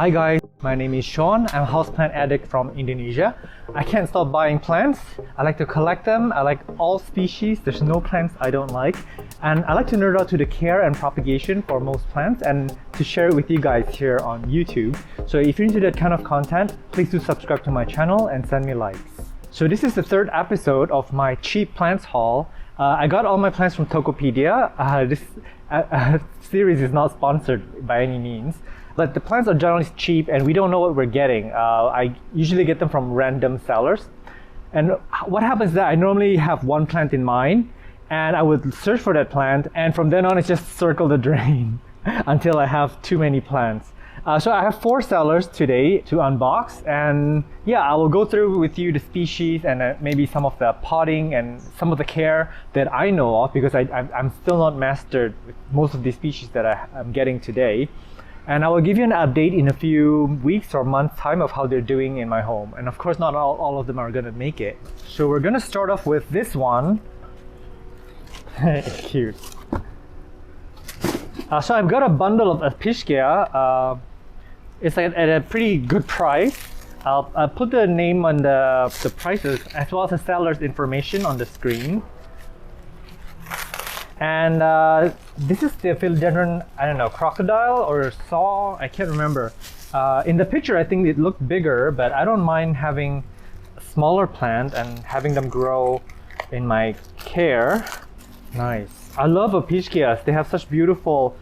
Hi guys, my name is Sean. I'm a houseplant addict from Indonesia. I can't stop buying plants. I like to collect them. I like all species. There's no plants I don't like. And I like to nerd out to the care and propagation for most plants and to share it with you guys here on YouTube. So if you're into that kind of content, please do subscribe to my channel and send me likes. So this is the third episode of my cheap plants haul. I got all my plants from Tokopedia. This series is not sponsored by any means. But the plants are generally cheap and we don't know what we're getting. I usually get them from random sellers. And what happens is that I normally have one plant in mind and I would search for that plant, and from then on it's just circle the drain until I have too many plants. So I have 4 sellers today to unbox, and yeah, I will go through with you the species and maybe some of the potting and some of the care that I know of, because I'm still not mastered with most of the species that I'm getting today. And I will give you an update in a few weeks or months time of how they're doing in my home. And of course, not all of them are gonna make it. So we're gonna start off with this one. Cute. So I've got a bundle of Episcia. It's at a pretty good price. I'll put the name on the prices as well as the seller's information on the screen. And this is the Philodendron, I don't know, crocodile or saw, I can't remember. In the picture, I think it looked bigger, but I don't mind having a smaller plant and having them grow in my care. Nice. I love Episcias. They have such beautiful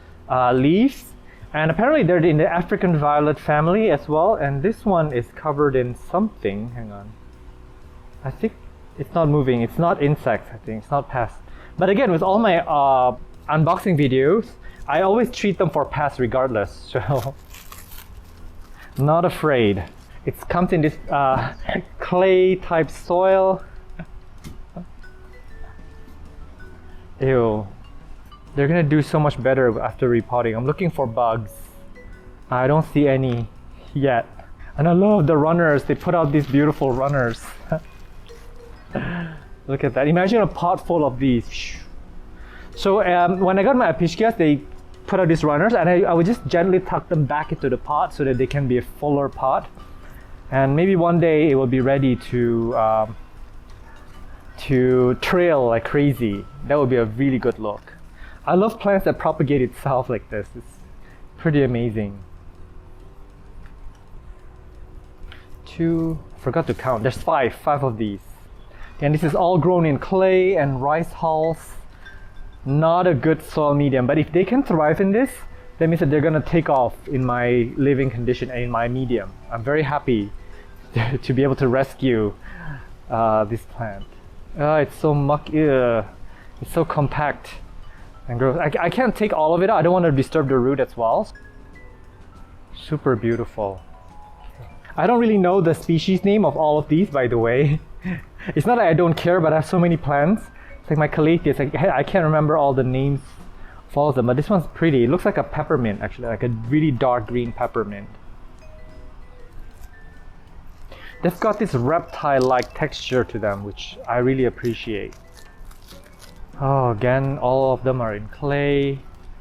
leaves. And apparently they're in the African violet family as well. And this one is covered in something. Hang on. I think it's not moving. It's not insects, I think. It's not pests. But again, with all my unboxing videos, I always treat them for pests regardless. So, not afraid. It comes in this clay type soil. Ew. They're gonna do so much better after repotting. I'm looking for bugs. I don't see any yet. And I love the runners. They put out these beautiful runners. Look at that. Imagine a pot full of these. So when I got my Episcias, they put out these runners, and I would just gently tuck them back into the pot so that they can be a fuller pot. And maybe one day it will be ready to trail like crazy. That would be a really good look. I love plants that propagate itself like this. It's pretty amazing. 2, forgot to count. There's 5 of these. And this is all grown in clay and rice hulls. Not a good soil medium, but if they can thrive in this, that means that they're gonna take off in my living condition and in my medium. I'm very happy to be able to rescue this plant. It's so mucky, it's so compact and gross. I can't take all of it out. I don't want to disturb the root as well. Super beautiful. I don't really know the species name of all of these, by the way. It's not that I don't care, but I have so many plants. It's like my Calathea. I can't remember all the names of all of them, but this one's pretty. It looks like a peppermint, actually, like a really dark green peppermint. They've got this reptile-like texture to them, which I really appreciate. Oh, again, all of them are in clay.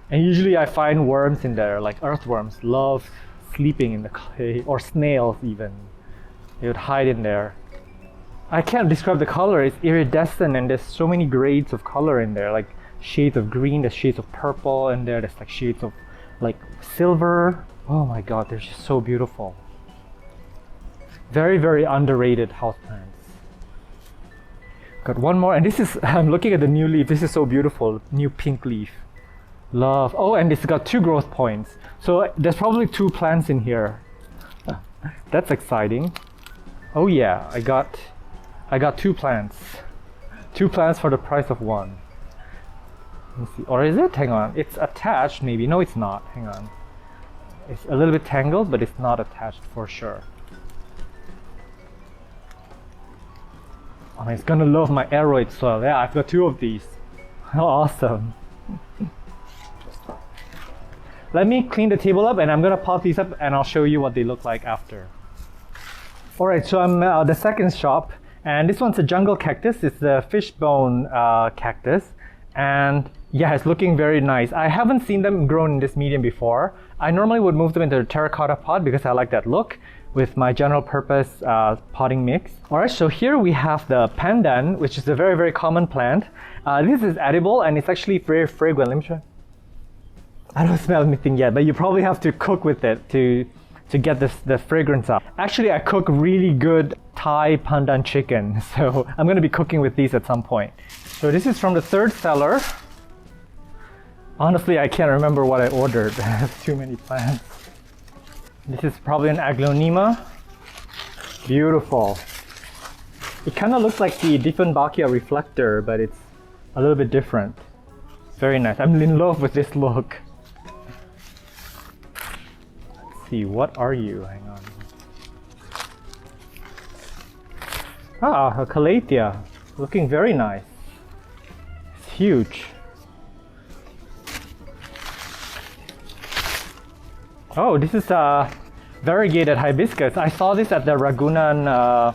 And usually I find worms in there, like earthworms love sleeping in the clay, or snails even. They would hide in there. I can't describe the color. It's iridescent, and there's so many grades of color in there, like shades of green, there's shades of purple in there, there's like shades of like silver. Oh my god, they're just so beautiful. Very, very underrated houseplants. Got one more, and this is, I'm looking at the new leaf. This is so beautiful, new pink leaf. Love. Oh, and it's got 2 growth points. So there's probably 2 plants in here. That's exciting. Oh yeah, I got 2 plants. 2 plants for the price of 1. Let me see. Or is it? Hang on. It's attached maybe. No, it's not. Hang on. It's a little bit tangled, but it's not attached for sure. Oh, it's gonna love my aeroid soil. Yeah, I've got 2 of these. How awesome. Let me clean the table up, and I'm gonna pop these up and I'll show you what they look like after. Alright, so I'm the second shop, and this one's a jungle cactus. It's the fishbone cactus, and yeah, it's looking very nice. I haven't seen them grown in this medium before. I normally would move them into a terracotta pot because I like that look with my general purpose potting mix. Alright, so here we have the pandan, which is a very, very common plant. This is edible and it's actually very fragrant. Let me try. I don't smell anything yet, but you probably have to cook with it to get the fragrance up. Actually, I cook really good Thai pandan chicken, so I'm gonna be cooking with these at some point. So this is from the third seller. Honestly, I can't remember what I ordered. I have too many plants. This is probably an Aglaonema. Beautiful. It kind of looks like the Dieffenbachia reflector, but it's a little bit different. Very nice. I'm in love with this look. Let's see, what are you? Hang on. Ah, a Calathea. Looking very nice. It's huge. Oh, this is a variegated hibiscus. I saw this at the Ragunan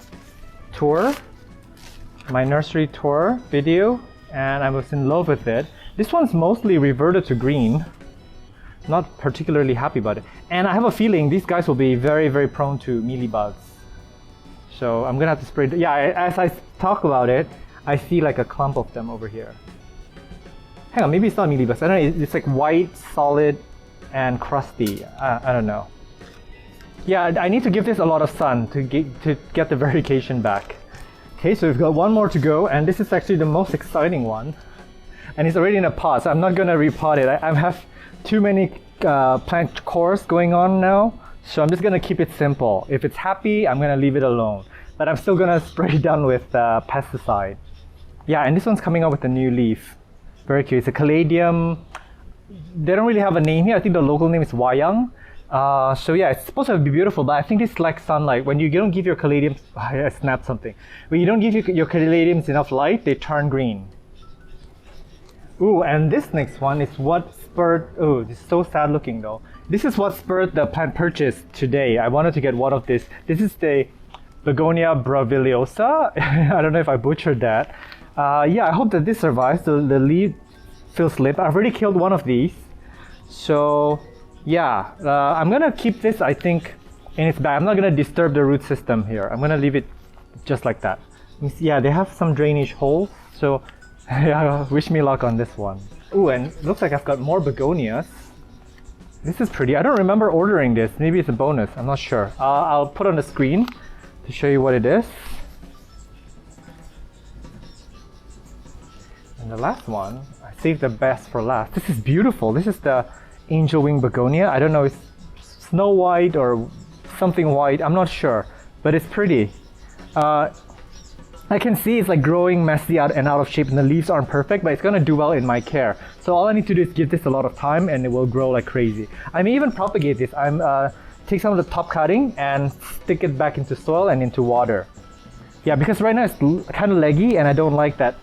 tour, my nursery tour video, and I was in love with it. This one's mostly reverted to green. Not particularly happy about it. And I have a feeling these guys will be very, very prone to mealybugs. So I'm gonna have to spray. Yeah, as I talk about it, I see like a clump of them over here. Hang on, maybe it's not mealybugs. I don't know, it's like white, solid, and crusty. I don't know. Yeah, I need to give this a lot of sun to get the variegation back. Okay, so we've got one more to go, and this is actually the most exciting one. And it's already in a pot, so I'm not gonna repot it. I have too many plant cores going on now, so I'm just gonna keep it simple. If it's happy, I'm gonna leave it alone. But I'm still gonna spray it down with pesticide. Yeah, and this one's coming up with a new leaf. Very cute. It's a Caladium. They don't really have a name here. I think the local name is Wayang. So yeah, it's supposed to be beautiful, but I think it's like sunlight. When you don't give your caladiums, I snapped something. When you don't give your caladiums enough light, they turn green. Ooh, and this next one is what spurred, oh, this is so sad looking though. This is what spurred the plant purchase today. I wanted to get one of this. This is the Begonia braviliosa. I don't know if I butchered that. Yeah, I hope that this survives. The leaf feels limp. I've already killed one of these. So yeah, I'm gonna keep this, I think, in its bag. I'm not gonna disturb the root system here. I'm gonna leave it just like that. Yeah, they have some drainage holes. So yeah, wish me luck on this one. Ooh, and it looks like I've got more begonias. This is pretty. I don't remember ordering this. Maybe it's a bonus. I'm not sure. I'll put on the screen to show you what it is. And the last one, I saved the best for last. This is beautiful. This is the angel wing begonia. I don't know, it's snow white or something white. I'm not sure, but it's pretty. I can see it's like growing messy out of shape, and the leaves aren't perfect, but it's gonna do well in my care. So all I need to do is give this a lot of time, and it will grow like crazy. I may even propagate this. Take some of the top cutting and stick it back into soil and into water. Yeah, because right now it's kind of leggy, and I don't like that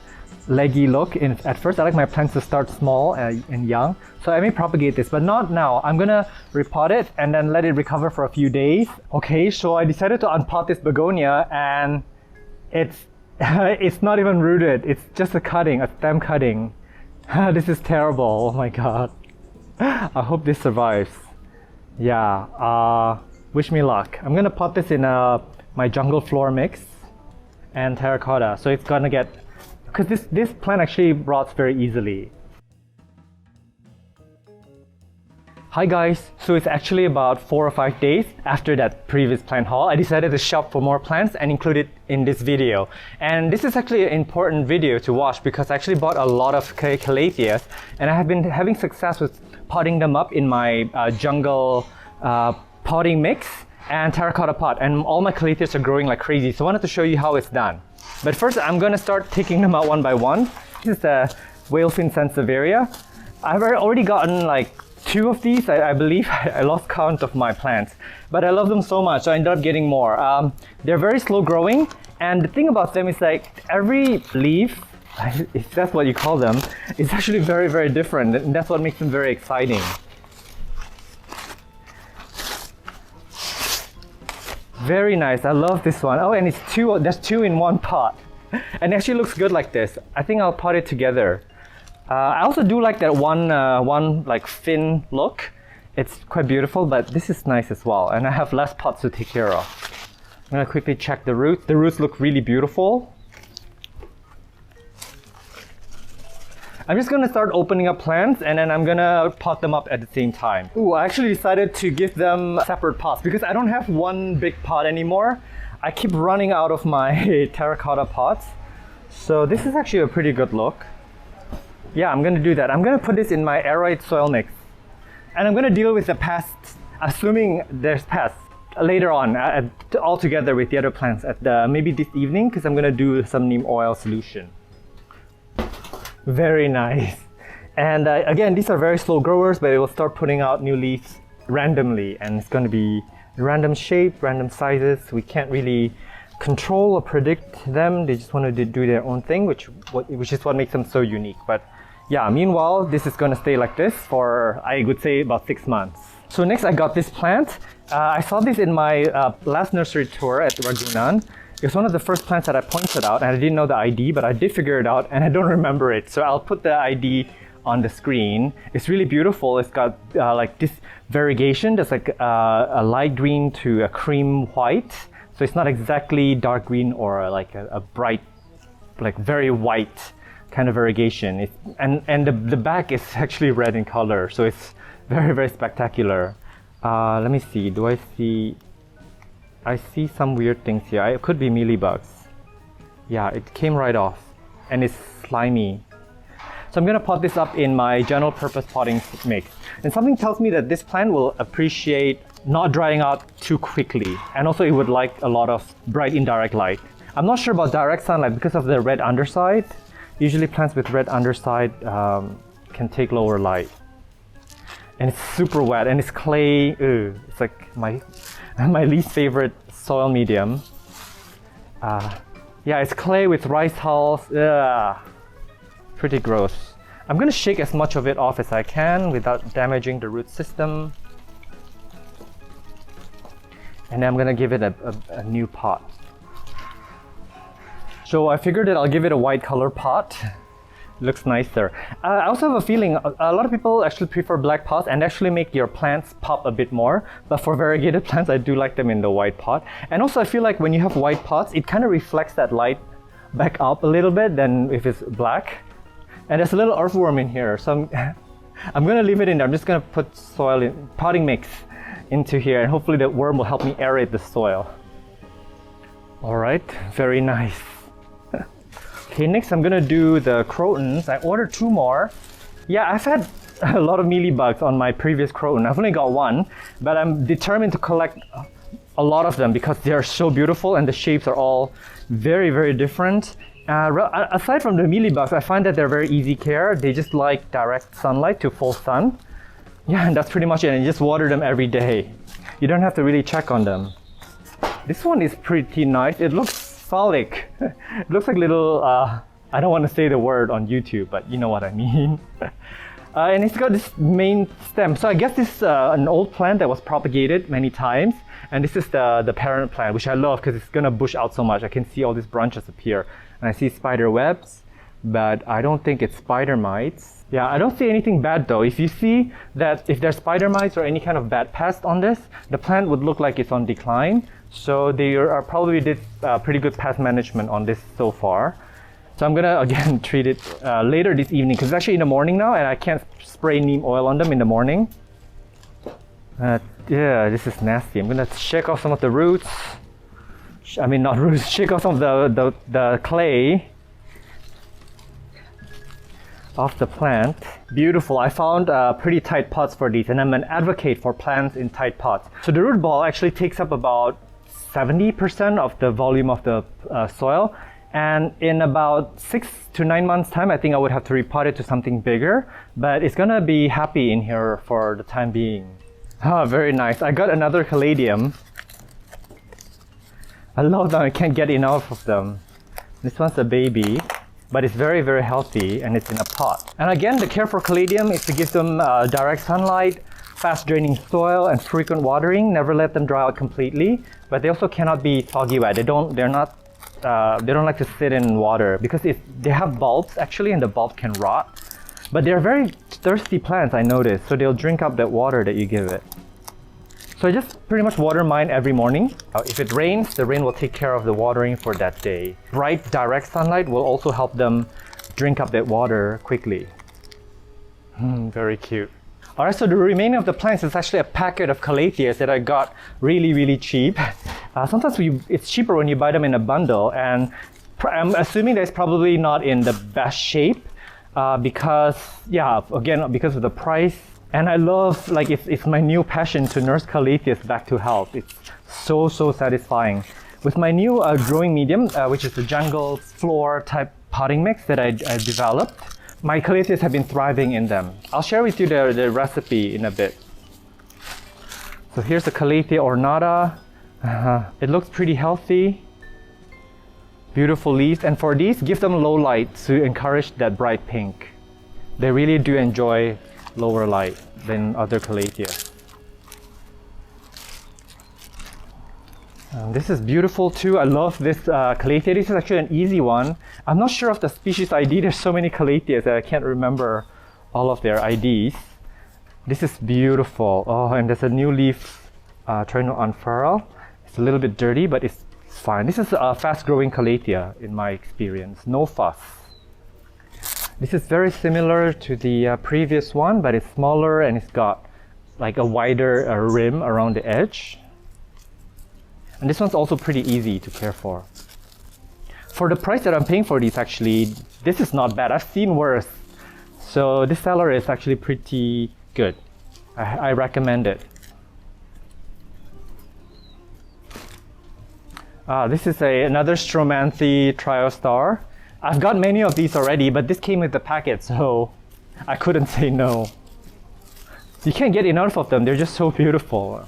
leggy look at first. I like my plants to start small and young, so I may propagate this, but not now. I'm gonna repot it and then let it recover for a few days. Okay, so I decided to unpot this begonia, and it's not even rooted. It's just a cutting, a stem cutting. This is terrible. Oh my god. I hope this survives. Yeah, wish me luck. I'm gonna pot this in my jungle floor mix and terracotta, so it's gonna get, because this plant actually rots very easily. Hi guys, so it's actually about 4 or 5 days after that previous plant haul. I decided to shop for more plants and include it in this video. And this is actually an important video to watch because I actually bought a lot of calatheas, and I have been having success with potting them up in my jungle potting mix and terracotta pot, and all my calatheas are growing like crazy, so I wanted to show you how it's done. But first, I'm going to start taking them out one by one. This is the whalefin Sansevieria. I've already gotten like 2 of these, I believe. I lost count of my plants, but I love them so much, so I ended up getting more. They're very slow growing, and the thing about them is like every leaf, if that's what you call them, is actually very, very different, and that's what makes them very exciting. Very nice. I love this one. Oh, and it's there's 2 in one pot. And it actually looks good like this. I think I'll pot it together. I also do like that one like fin look. It's quite beautiful, but this is nice as well. And I have less pots to take care of. I'm gonna quickly check the roots. The roots look really beautiful. I'm just gonna start opening up plants and then I'm gonna pot them up at the same time. Ooh, I actually decided to give them separate pots because I don't have one big pot anymore. I keep running out of my terracotta pots. So this is actually a pretty good look. Yeah, I'm gonna do that. I'm gonna put this in my aerite soil mix. And I'm gonna deal with the pests, assuming there's pests, later on, all together with the other plants at maybe this evening, because I'm gonna do some neem oil solution. Very nice. And again, these are very slow growers, but it will start putting out new leaves randomly, and it's going to be random shape, random sizes. We can't really control or predict them. They just want to do their own thing, which is what makes them so unique. But yeah, meanwhile, this is going to stay like this for, I would say, about 6 months. So next I got this plant. I saw this in my last nursery tour at Ragunan. It was one of the first plants that I pointed out, and I didn't know the ID, but I did figure it out, and I don't remember it. So I'll put the ID on the screen. It's really beautiful. It's got like this variegation. There's like a light green to a cream white. So it's not exactly dark green or like a bright, like very white kind of variegation. And the back is actually red in color. So it's very, very spectacular. Let me see. Do I see? I see some weird things here. It could be mealybugs. Yeah, it came right off and it's slimy. So I'm gonna pot this up in my general purpose potting mix. And something tells me that this plant will appreciate not drying out too quickly. And also it would like a lot of bright indirect light. I'm not sure about direct sunlight because of the red underside. Usually plants with red underside can take lower light. And it's super wet and it's clay. It's like my least favorite soil medium. Yeah, it's clay with rice hulls. Pretty gross. I'm gonna shake as much of it off as I can without damaging the root system. And then I'm gonna give it a new pot. So I figured that I'll give it a white color pot. Looks nicer. I also have a feeling a lot of people actually prefer black pots and actually make your plants pop a bit more. But for variegated plants, I do like them in the white pot. And also I feel like when you have white pots, it kind of reflects that light back up a little bit than if it's black. And there's a little earthworm in here. So I'm gonna leave it in there. I'm just gonna put soil in, potting mix into here, and hopefully the worm will help me aerate the soil. All right, very nice. Okay, next I'm gonna do the crotons. I ordered 2 more. Yeah, I've had a lot of mealybugs on my previous croton. I've only got 1, but I'm determined to collect a lot of them because they are so beautiful and the shapes are all very, very different. Aside from the mealybugs, I find that they're very easy care. They just like direct sunlight to full sun. Yeah, and that's pretty much it. And you just water them every day. You don't have to really check on them. This one is pretty nice. It looks phallic. It looks like little, I don't want to say the word on YouTube, but you know what I mean. And it's got this main stem. So I guess this is an old plant that was propagated many times. And this is the parent plant, which I love because it's gonna bush out so much. I can see all these branches appear. And I see spider webs, but I don't think it's spider mites. Yeah, I don't see anything bad though. If you see that if there's spider mites or any kind of bad pest on this, the plant would look like it's on decline. So they are probably did pretty good pest management on this so far. So I'm gonna again treat it later this evening because it's actually in the morning now and I can't spray neem oil on them in the morning. Yeah, this is nasty. I'm gonna shake off some of the roots. I mean, not roots, shake off some of the clay off the plant. Beautiful. I found pretty tight pots for these, and I'm an advocate for plants in tight pots. So the root ball actually takes up about 70% of the volume of the soil, and in about 6 to 9 months time, I think I would have to repot it to something bigger, but it's gonna be happy in here for the time being. Ah, very nice. I got another Caladium. I love them. I can't get enough of them. This one's a baby, but it's very, very healthy and it's in a pot. And again, the care for Caladium is to give them direct sunlight, fast draining soil, and frequent watering. Never let them dry out completely, but they also cannot be soggy wet. They don't like to sit in water because they have bulbs actually, and the bulb can rot. But they're very thirsty plants, I noticed, so they'll drink up that water that you give it. So I just pretty much water mine every morning. If it rains, the rain will take care of the watering for that day. Bright, direct sunlight will also help them drink up that water quickly. Very cute. Alright, so the remaining of the plants is actually a packet of Calatheas that I got really, really cheap. Sometimes it's cheaper when you buy them in a bundle, and I'm assuming that it's probably not in the best shape because of the price. And I love, like, it's my new passion to nurse Calatheas back to health. It's so satisfying. With my new growing medium, which is the jungle floor type potting mix that I developed, my Calatheas have been thriving in them. I'll share with you the recipe in a bit. So here's the Calathea ornata. It looks pretty healthy. Beautiful leaves. And for these, give them low light to encourage that bright pink. They really do enjoy lower light than other Calathea. This is beautiful too. I love this Calathea. This is actually an easy one. I'm not sure of the species ID. There's so many Calatheas that I can't remember all of their IDs. This is beautiful. Oh, and there's a new leaf trying to unfurl. It's a little bit dirty, but it's fine. This is a fast-growing Calathea in my experience. No fuss. This is very similar to the previous one, but it's smaller and it's got like a wider rim around the edge. And this one's also pretty easy to care for. For the price that I'm paying for these, actually, this is not bad. I've seen worse. So this seller is actually pretty good. I recommend it. This is another Stromanthe triostar. I've got many of these already, but this came with the packet, so I couldn't say no. You can't get enough of them. They're just so beautiful.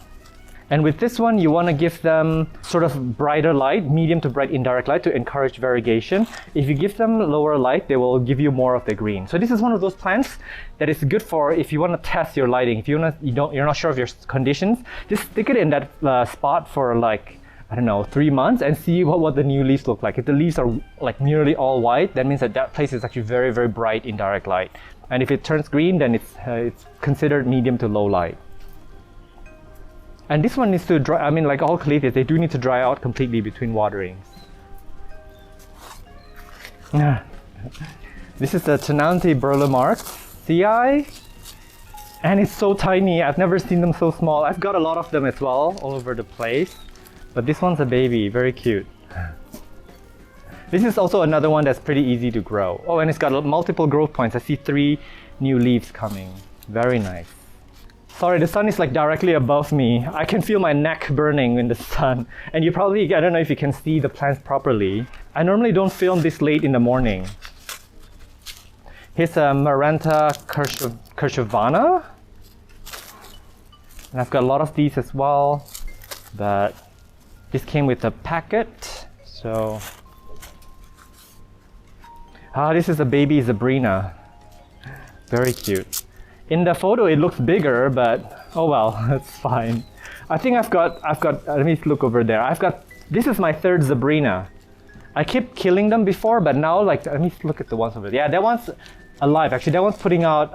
And with this one, you want to give them sort of brighter light, medium to bright indirect light, to encourage variegation. If you give them lower light, they will give you more of the green. So this is one of those plants that is good for if you want to test your lighting. If you're not sure of your conditions, just stick it in that spot for like, I don't know, 3 months and see what the new leaves look like. If the leaves are like nearly all white, that means that place is actually very, very bright indirect light. And if it turns green, then it's considered medium to low light. And this one needs to dry, I mean, like all Calatheas, they do need to dry out completely between waterings. This is the Ctenanthe Burle-marxii, and it's so tiny. I've never seen them so small. I've got a lot of them as well, all over the place. But this one's a baby, very cute. This is also another one that's pretty easy to grow. Oh, and it's got multiple growth points. I see 3 new leaves coming. Very nice. Sorry, the sun is like directly above me. I can feel my neck burning in the sun. And you probably, I don't know if you can see the plants properly. I normally don't film this late in the morning. Here's a Maranta Kershevana. And I've got a lot of these as well. But this came with a packet. So, this is a baby zebrine. Very cute. In the photo, it looks bigger, but oh well, that's fine. I think I've got, let me look over there. This is my 3rd zebrine. I kept killing them before, but now, like, let me look at the ones over there. Yeah, that one's alive, actually. That one's putting out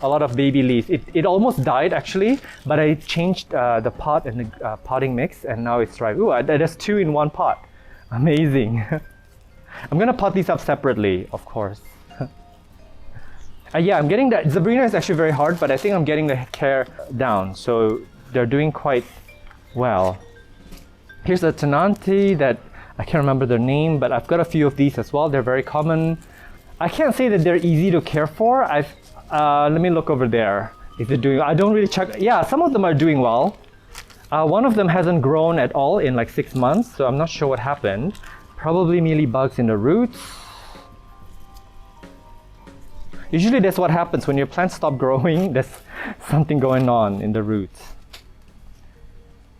a lot of baby leaves. It almost died, actually, but I changed the pot and the potting mix, and now it's thriving. Ooh, there's 2 in 1 pot. Amazing. I'm gonna pot these up separately, of course. Yeah, I'm getting that. Zebrine is actually very hard, but I think I'm getting the care down. So they're doing quite well. Here's a Ctenanthe that I can't remember their name, but I've got a few of these as well. They're very common. I can't say that they're easy to care for. Let me look over there. If they're doing, I don't really check. Yeah, some of them are doing well. One of them hasn't grown at all in like 6 months, so I'm not sure what happened. Probably mealy bugs in the roots. Usually that's what happens when your plants stop growing. There's something going on in the roots.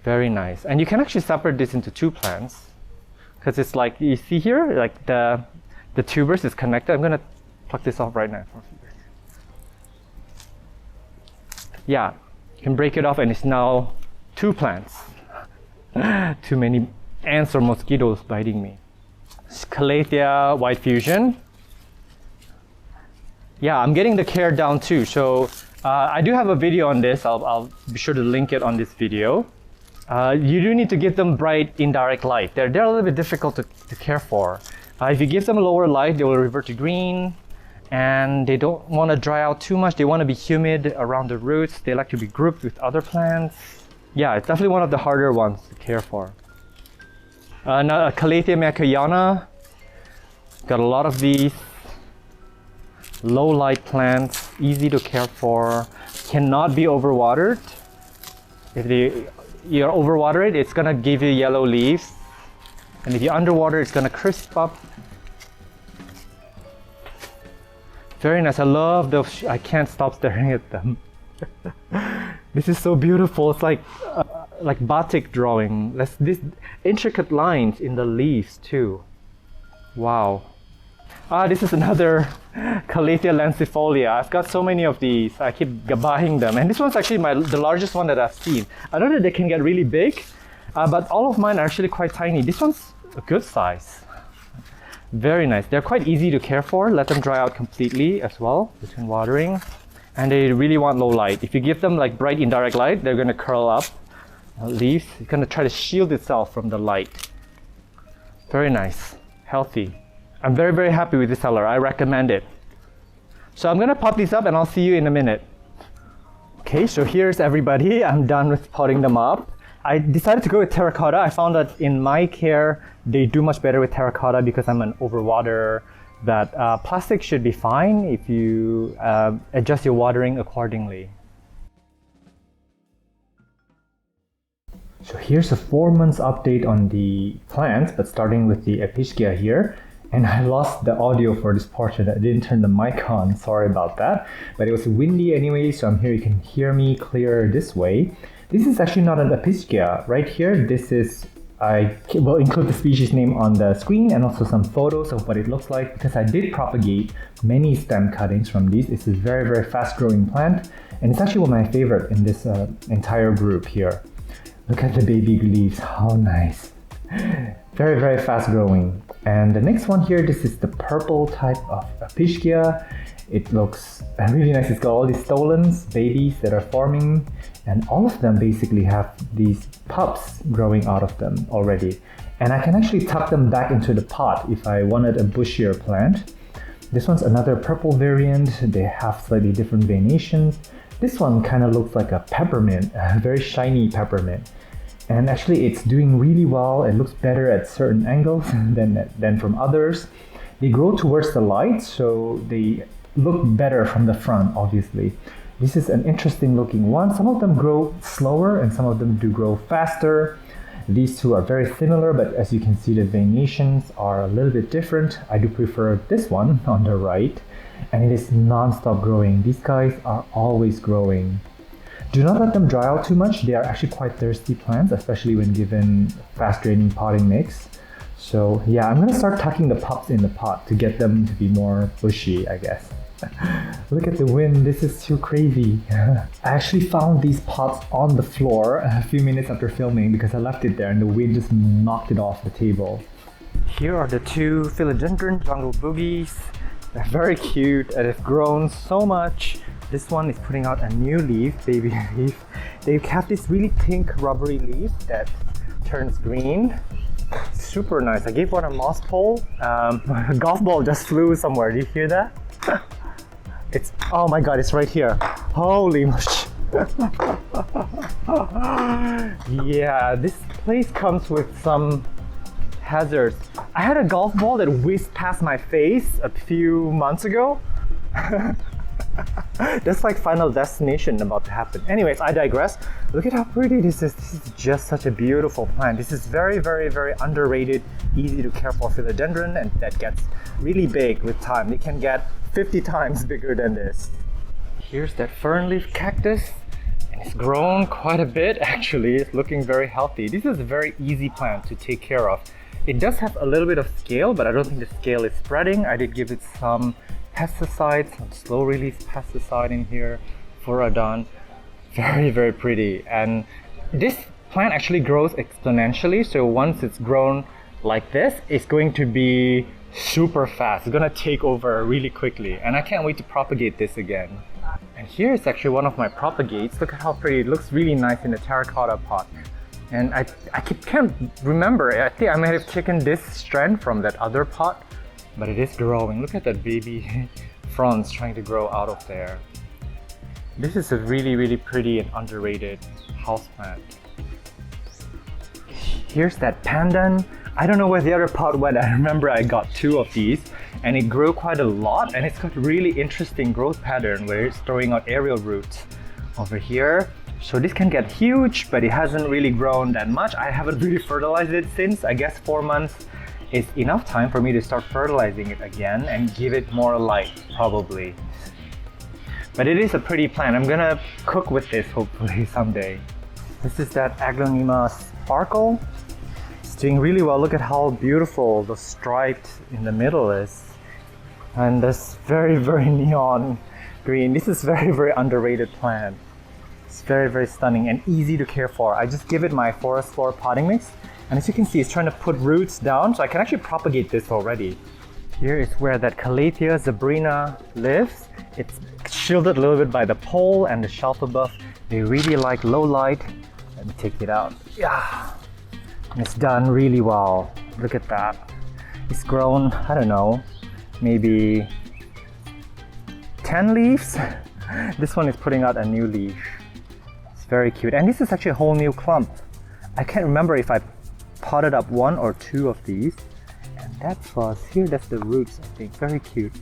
Very nice. And you can actually separate this into 2 plants, because it's like, you see here, like the tubers is connected. I'm gonna pluck this off right now. Yeah, you can break it off and it's now 2 plants. Too many ants or mosquitoes biting me. Calathea white fusion. yeah, I'm getting the care down too. So I do have a video on this. I'll be sure to link it on this video. You do need to give them bright indirect light. They're a little bit difficult to care for. If you give them lower light, they will revert to green, and they don't want to dry out too much. They want to be humid around the roots. They like to be grouped with other plants. Yeah, it's definitely one of the harder ones to care for. Now, Calathea Makoyana. Got a lot of these. Low light plants, easy to care for, cannot be overwatered. If you overwater it, it's gonna give you yellow leaves. And if you underwater, it's gonna crisp up. Very nice. I love those. I can't stop staring at them. This is so beautiful. It's like batik drawing. This intricate lines in the leaves too. Wow. This is another Calathea lancifolia. I've got so many of these. I keep buying them. And this one's actually the largest one that I've seen. I know that they can get really big, but all of mine are actually quite tiny. This one's a good size. Very nice. They're quite easy to care for. Let them dry out completely as well between watering. And they really want low light. If you give them like bright indirect light, they're gonna curl up. Leaves, it's gonna try to shield itself from the light. Very nice, healthy. I'm very, very happy with this color. I recommend it. So I'm gonna pot these up and I'll see you in a minute. Okay, so here's everybody. I'm done with potting them up. I decided to go with terracotta. I found that in my care, they do much better with terracotta because I'm an overwaterer. That plastic should be fine if you adjust your watering accordingly. So here's a 4 months update on the plants, but starting with the Episcia here. And I lost the audio for this portion. I didn't turn the mic on, sorry about that. But it was windy anyway, so I'm here, you can hear me clear this way. This is actually not an Episcia. Right here, this is, I will include the species name on the screen and also some photos of what it looks like because I did propagate many stem cuttings from these. It's a very, very fast growing plant and it's actually one of my favorite in this entire group here. Look at the baby leaves, how nice. Very, very fast growing. And the next one here, this is the purple type of Episcia. It looks really nice. It's got all these stolons, babies that are forming, and all of them basically have these pups growing out of them already. And I can actually tuck them back into the pot if I wanted a bushier plant. This one's another purple variant. They have slightly different veinations. This one kind of looks like a peppermint, a very shiny peppermint. And actually it's doing really well. It looks better at certain angles than from others. They grow towards the light, so they look better from the front, obviously. This is an interesting looking one. Some of them grow slower and some of them do grow faster. These two are very similar, but as you can see, the veinations are a little bit different. I do prefer this one on the right, and it is non-stop growing. These guys are always growing. Do not let them dry out too much. They are actually quite thirsty plants, especially when given fast draining potting mix. So yeah, I'm gonna start tucking the pups in the pot to get them to be more bushy, I guess. Look at the wind, this is too crazy. I actually found these pots on the floor a few minutes after filming because I left it there and the wind just knocked it off the table. Here are the two Philodendron jungle boogies. They're very cute and they've grown so much. This one is putting out a new leaf, baby leaf. They have this really pink rubbery leaf that turns green. Super nice. I gave one a moss pole. A golf ball just flew somewhere. Do you hear that? It's, oh my god, it's right here. Holy mush. Yeah, this place comes with some hazards. I had a golf ball that whizzed past my face a few months ago. That's like Final Destination about to happen. Anyways, I digress. Look at how pretty this is. This is just such a beautiful plant. This is very, very, very underrated, easy to care for philodendron, and that gets really big with time. They can get 50 times bigger than this. Here's that fern leaf cactus, and it's grown quite a bit actually. It's looking very healthy. This is a very easy plant to take care of. It does have a little bit of scale, but I don't think the scale is spreading. I did give it some pesticides, some slow release pesticide in here, Furadon. Very, very pretty. And this plant actually grows exponentially. So once it's grown like this, it's going to be super fast. It's gonna take over really quickly, and I can't wait to propagate this again. And here is actually one of my propagates. Look at how pretty it looks, really nice in a terracotta pot. And I can't remember, I think I might have taken this strand from that other pot, but it is growing. Look at that baby fronds trying to grow out of there. This is a really pretty and underrated houseplant. Here's that pandan. I don't know where the other pot went. I remember I got 2 of these and it grew quite a lot, and it's got a really interesting growth pattern where it's throwing out aerial roots over here. So this can get huge, but it hasn't really grown that much. I haven't really fertilized it since. I guess 4 months is enough time for me to start fertilizing it again and give it more light, probably. But it is a pretty plant. I'm gonna cook with this hopefully someday. This is that Aglaonema sparkle. It's doing really well. Look at how beautiful the striped in the middle is. And this very neon green. This is very underrated plant. It's very stunning and easy to care for. I just give it my forest floor potting mix. And as you can see, it's trying to put roots down, so I can actually propagate this already. Here is where that Calathea zebrine lives. It's shielded a little bit by the pole and the shelf above. They really like low light. Let me take it out. Yeah, and it's done really well. Look at that. It's grown, I don't know, maybe 10 leaves. This one is putting out a new leaf. It's very cute. And this is actually a whole new clump. I can't remember if I potted up 1 or 2 of these. And that's that's the roots, I think. Very cute.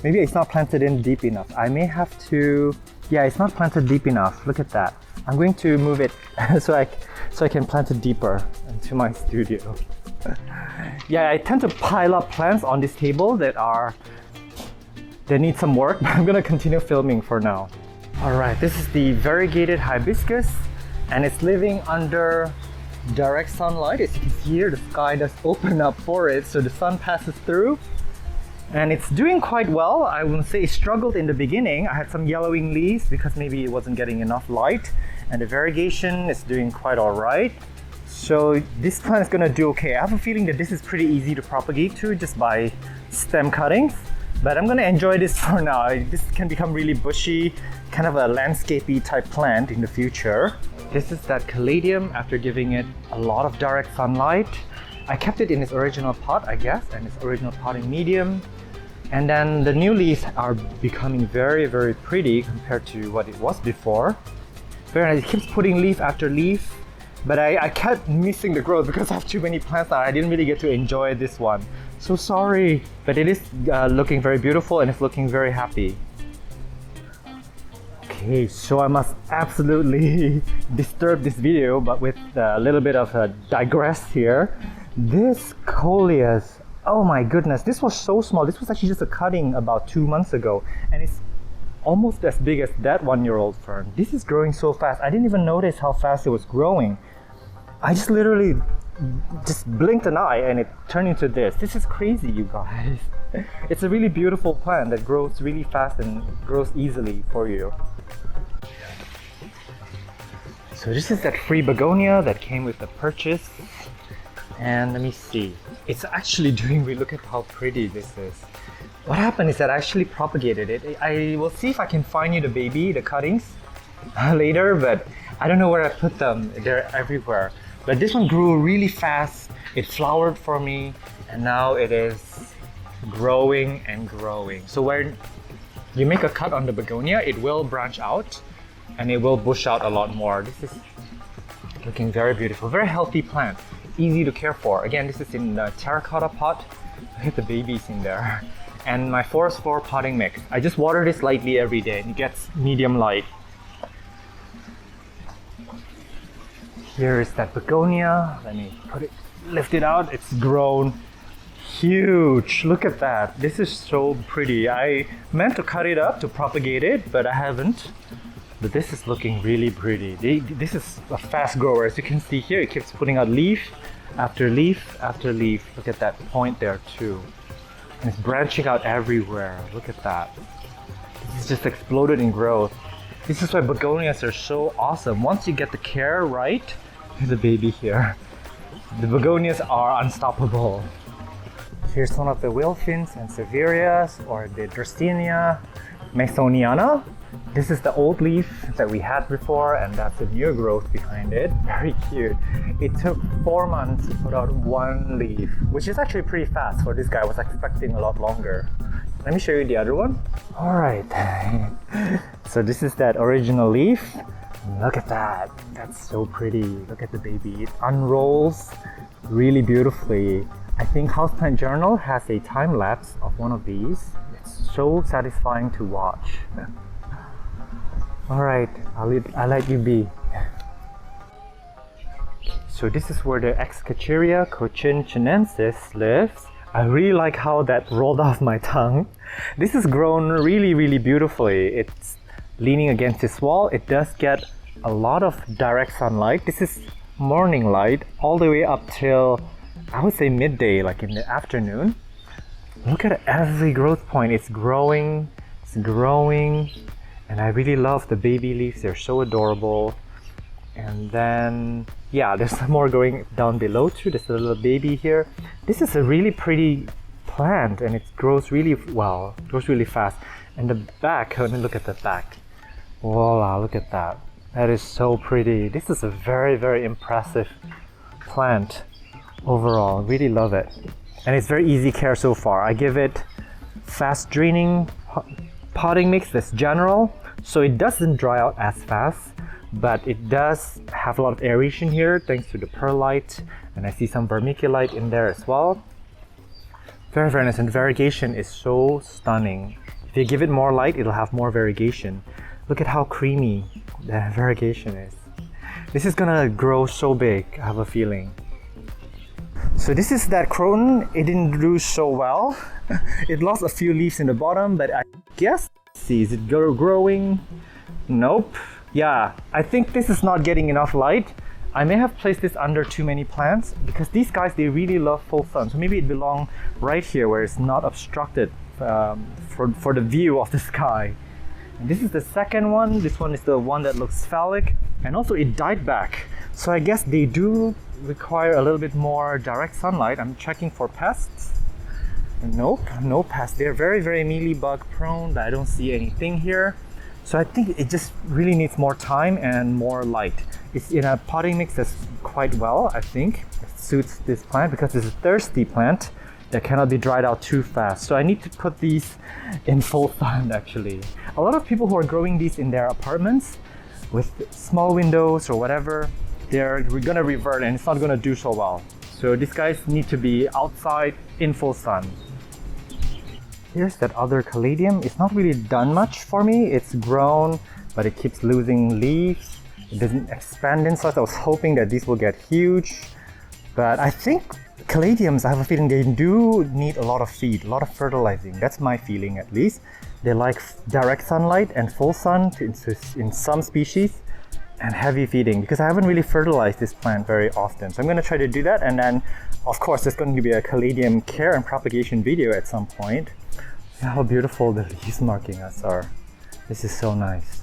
Maybe it's not planted in deep enough. I may have to, yeah, it's not planted deep enough. Look at that. I'm going to move it so I can plant it deeper into my studio. Yeah, I tend to pile up plants on this table that need some work, but I'm gonna continue filming for now. Alright, this is the variegated hibiscus, and it's living under direct sunlight. As you can see here, the sky does open up for it, so the sun passes through. And it's doing quite well. I wouldn't say it struggled in the beginning. I had some yellowing leaves because maybe it wasn't getting enough light. And the variegation is doing quite alright. So this plant is gonna do okay. I have a feeling that this is pretty easy to propagate to just by stem cuttings. But I'm gonna enjoy this for now. This can become really bushy, kind of a landscapey type plant in the future. This is that Caladium after giving it a lot of direct sunlight. I kept it in its original pot, I guess, and its original potting medium. And then the new leaves are becoming very pretty compared to what it was before. Very nice. It keeps putting leaf after leaf, but I kept missing the growth because I have too many plants now. I didn't really get to enjoy this one. So sorry, but it is looking very beautiful and it's looking very happy. Okay, so I must absolutely disturb this video, but with a little bit of a digress here. This coleus, oh my goodness, this was so small. This was actually just a cutting about 2 months ago, and it's almost as big as that 1-year-old fern. This is growing so fast. I didn't even notice how fast it was growing. I just literally blinked an eye and it turned into this. This is crazy, you guys. It's a really beautiful plant that grows really fast and grows easily for you. So this is that free begonia that came with the purchase. And let me see. It's actually doing, look at how pretty this is. What happened is that I actually propagated it. I will see if I can find you the cuttings later, but I don't know where I put them. They're everywhere. But this one grew really fast. It flowered for me, and now it is growing and growing. So when you make a cut on the begonia, it will branch out and it will bush out a lot more. This is looking very beautiful, very healthy plant. Easy to care for. Again, this is in the terracotta pot. Look at the babies in there. And my forest floor potting mix. I just water this lightly every day and it gets medium light. Here is that begonia. Let me lift it out. It's grown huge. Look at that. This is so pretty. I meant to cut it up to propagate it, but I haven't. But this is looking really pretty. This is a fast grower. As you can see here, it keeps putting out leaf after leaf after leaf. Look at that point there too. And it's branching out everywhere. Look at that. This is just exploded in growth. This is why begonias are so awesome. Once you get the care right, there's a baby here. The begonias are unstoppable. Here's one of the whale fins, Sansevieria, or the Dracaena Masoniana. This is the old leaf that we had before, and that's the new growth behind it. Very cute. It took 4 months to put out one leaf, which is actually pretty fast for this guy. I was expecting a lot longer. Let me show you the other one. All right. So this is that original leaf. Look at that. That's so pretty. Look at the baby. It unrolls really beautifully. I think Houseplant Journal has a time lapse of one of these. It's so satisfying to watch. All right, I'll let you be. So this is where the Excoecaria Cochichinensis lives. I really like how that rolled off my tongue. This is grown really beautifully. It's leaning against this wall. It does get a lot of direct sunlight. This is morning light all the way up till, I would say, midday, like in the afternoon. Look at every growth point. It's growing, and I really love the baby leaves. They're so adorable. And then, yeah, there's some more going down below too. There's a little baby here. This is a really pretty plant, and it grows really well. It grows really fast. And the back, let me look at the back. Voila, look at that. That is so pretty. This is a very impressive plant overall. Really love it. And it's very easy care so far. I give it fast draining potting mix that's general, so it doesn't dry out as fast, but it does have a lot of aeration here thanks to the perlite, and I see some vermiculite in there as well. Very nice, and variegation is so stunning. If you give it more light, it'll have more variegation. Look at how creamy the variegation is. This is gonna grow so big, I have a feeling. So this is that Croton. It didn't do so well. It lost a few leaves in the bottom, but I guess, see, is it growing? Nope. Yeah, I think this is not getting enough light. I may have placed this under too many plants because these guys, they really love full sun. So maybe it belongs right here where it's not obstructed for the view of the sky. And this is the second one. This one is the one that looks phallic, and also it died back. So I guess they do require a little bit more direct sunlight. I'm checking for pests. Nope, no pests. They're very mealybug prone, but I don't see anything here. So I think it just really needs more time and more light. It's in a potting mix that's quite well, I think. It suits this plant because it's a thirsty plant that cannot be dried out too fast. So I need to put these in full sun actually. A lot of people who are growing these in their apartments with small windows or whatever, we're gonna revert and it's not gonna do so well. So these guys need to be outside in full sun. Here's that other Caladium. It's not really done much for me. It's grown, but it keeps losing leaves. It doesn't expand in size. I was hoping that these will get huge, but I think Caladiums, I have a feeling they do need a lot of feed, a lot of fertilizing. That's my feeling at least. They like direct sunlight and full sun in some species, and heavy feeding, because I haven't really fertilized this plant very often. So I'm going to try to do that, and then of course there's going to be a Caladium care and propagation video at some point. How beautiful the leaves marking us are. This is so nice.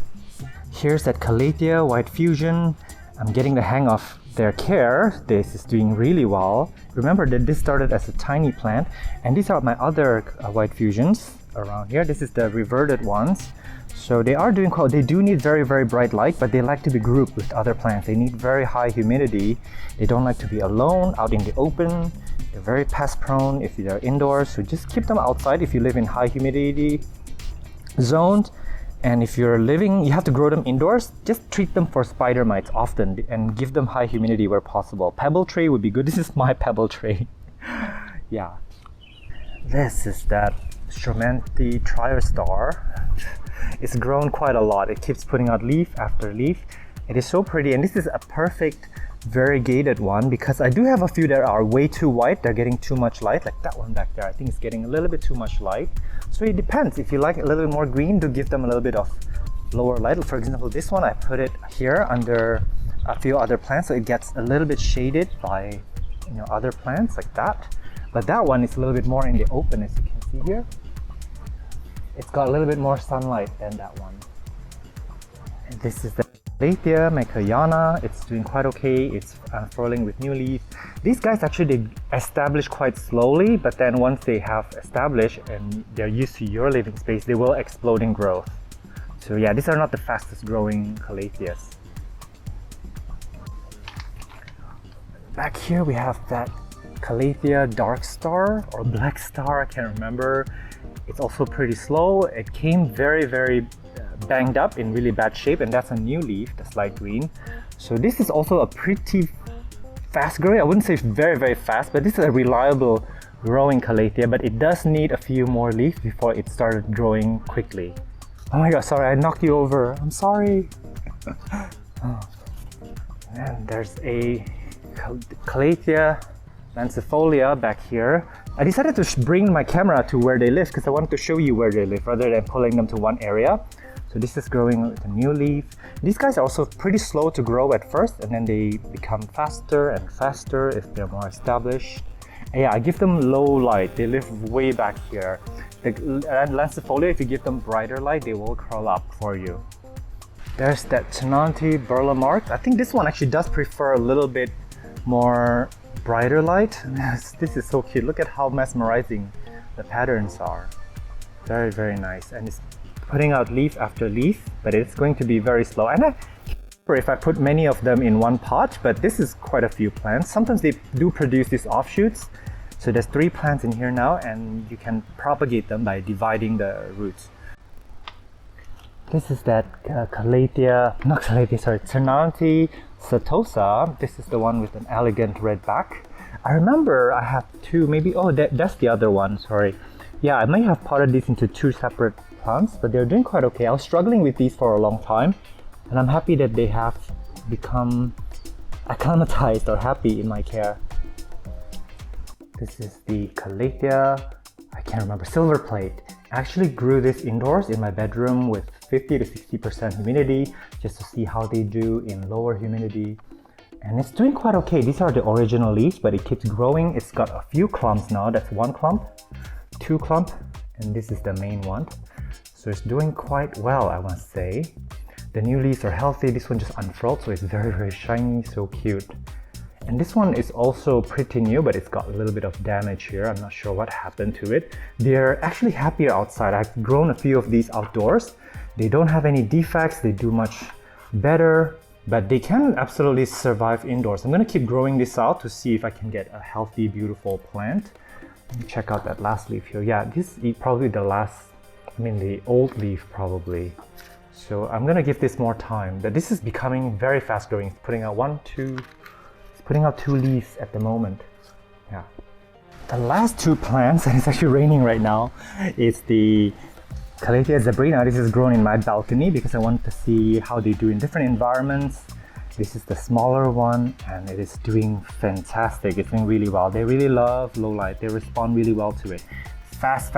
Here's that Calathea White Fusion. I'm getting the hang of their care. This is doing really well. Remember that this started as a tiny plant, and these are my other White Fusions around here. This is the reverted ones. So they are doing quite. They do need very bright light, but they like to be grouped with other plants. They need very high humidity. They don't like to be alone out in the open. They're very pest prone if they're indoors. So just keep them outside if you live in high humidity zones. And if you're living, you have to grow them indoors. Just treat them for spider mites often and give them high humidity where possible. Pebble tray would be good. This is my pebble tray. Yeah. This is that Stromanthe triostar. It's grown quite a lot. It keeps putting out leaf after leaf. It is so pretty, and this is a perfect variegated one because I do have a few that are way too white. They're getting too much light, like that one back there. I think it's getting a little bit too much light. So it depends. If you like a little bit more green, do give them a little bit of lower light. For example, this one I put it here under a few other plants, so it gets a little bit shaded by other plants like that. But that one is a little bit more in the open, as you can see here. It's got a little bit more sunlight than that one. And this is the Calathea Makoyana, it's doing quite okay. It's unfurling with new leaves. These guys actually they establish quite slowly, but then once they have established and they're used to your living space, they will explode in growth. So yeah, these are not the fastest growing Calatheas. Back here we have that Calathea Dark Star or Black Star, I can't remember. It's also pretty slow. It came very banged up in really bad shape, and that's a new leaf, that's light green. So this is also a pretty fast growing. I wouldn't say very fast, but this is a reliable growing Calathea, but it does need a few more leaves before it started growing quickly. Oh my god, sorry, I knocked you over. I'm sorry. Oh. And there's a Calathea lancifolia back here. I decided to bring my camera to where they live because I wanted to show you where they live rather than pulling them to one area. So this is growing with a new leaf. These guys are also pretty slow to grow at first, and then they become faster and faster if they're more established. And yeah, I give them low light. They live way back here. The lancifolia, if you give them brighter light, they will curl up for you. There's that Ctenanthe Burle-marxii. I think this one actually does prefer a little bit more brighter light. This is so cute. Look at how mesmerizing the patterns are. Very nice. And it's putting out leaf after leaf, but it's going to be very slow. And I can't remember if I put many of them in one pot, but this is quite a few plants. Sometimes they do produce these offshoots. So there's 3 plants in here now, and you can propagate them by dividing the roots. This is that Ctenanthe Setosa. This is the one with an elegant red back. I remember I have 2, maybe, oh, that's the other one, sorry. Yeah, I may have potted these into 2 separate plants, but they're doing quite okay. I was struggling with these for a long time, and I'm happy that they have become acclimatized or happy in my care. This is the Calathea, I can't remember, silver plate. I actually grew this indoors in my bedroom with 50 to 60% humidity just to see how they do in lower humidity. And it's doing quite okay. These are the original leaves, but it keeps growing. It's got a few clumps now. That's 1 clump, 2 clump, and this is the main one. So it's doing quite well, I must say. The new leaves are healthy. This one just unfurled, so it's very shiny, so cute. And this one is also pretty new, but it's got a little bit of damage here. I'm not sure what happened to it. They're actually happier outside. I've grown a few of these outdoors. They don't have any defects. They do much better, but they can absolutely survive indoors. I'm gonna keep growing this out to see if I can get a healthy, beautiful plant. Let me check out that last leaf here. Yeah, this is probably the the old leaf probably. So I'm gonna give this more time. But this is becoming very fast growing. It's putting out 2 leaves at the moment. Yeah. The last 2 plants, and it's actually raining right now, is the Calathea zebrine. This is grown in my balcony because I want to see how they do in different environments. This is the smaller one, and it is doing fantastic. It's doing really well. They really love low light. They respond really well to it. Fast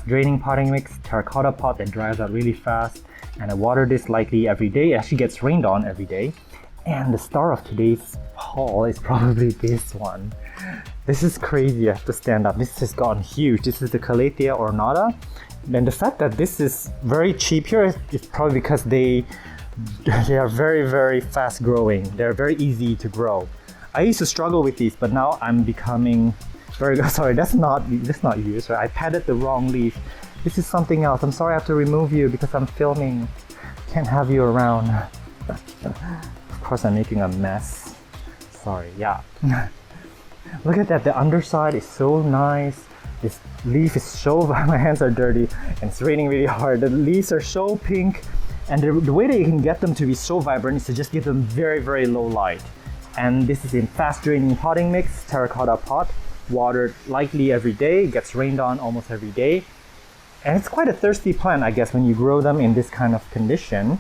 draining potting mix, terracotta pot that dries out really fast, and I water this lightly every day. It actually gets rained on every day. And the star of today's haul is probably this one. This is crazy. I have to stand up. This has gotten huge. This is the Calathea ornata. And the fact that this is very cheap here is probably because they are very fast growing. They're very easy to grow. I used to struggle with these, but now I'm becoming very good. Sorry, that's not you. Sorry, I patted the wrong leaf. This is something else. I'm sorry I have to remove you because I'm filming. Can't have you around. Of course, I'm making a mess. Sorry, yeah. Look at that, the underside is so nice. This leaf is so, my hands are dirty and it's raining really hard. The leaves are so pink, and the way that you can get them to be so vibrant is to just give them very low light. And this is in fast draining potting mix, terracotta pot, watered lightly every day. It gets rained on almost every day. And it's quite a thirsty plant, I guess, when you grow them in this kind of condition.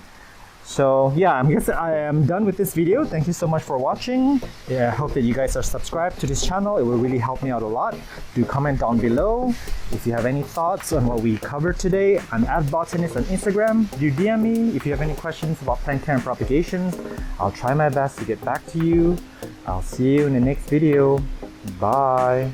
So yeah, I guess I am done with this video. Thank you so much for watching. Yeah, I hope that you guys are subscribed to this channel. It will really help me out a lot. Do comment down below if you have any thoughts on what we covered today. I'm @botanist on Instagram. Do DM me if you have any questions about plant care and propagation. I'll try my best to get back to you. I'll see you in the next video. Bye.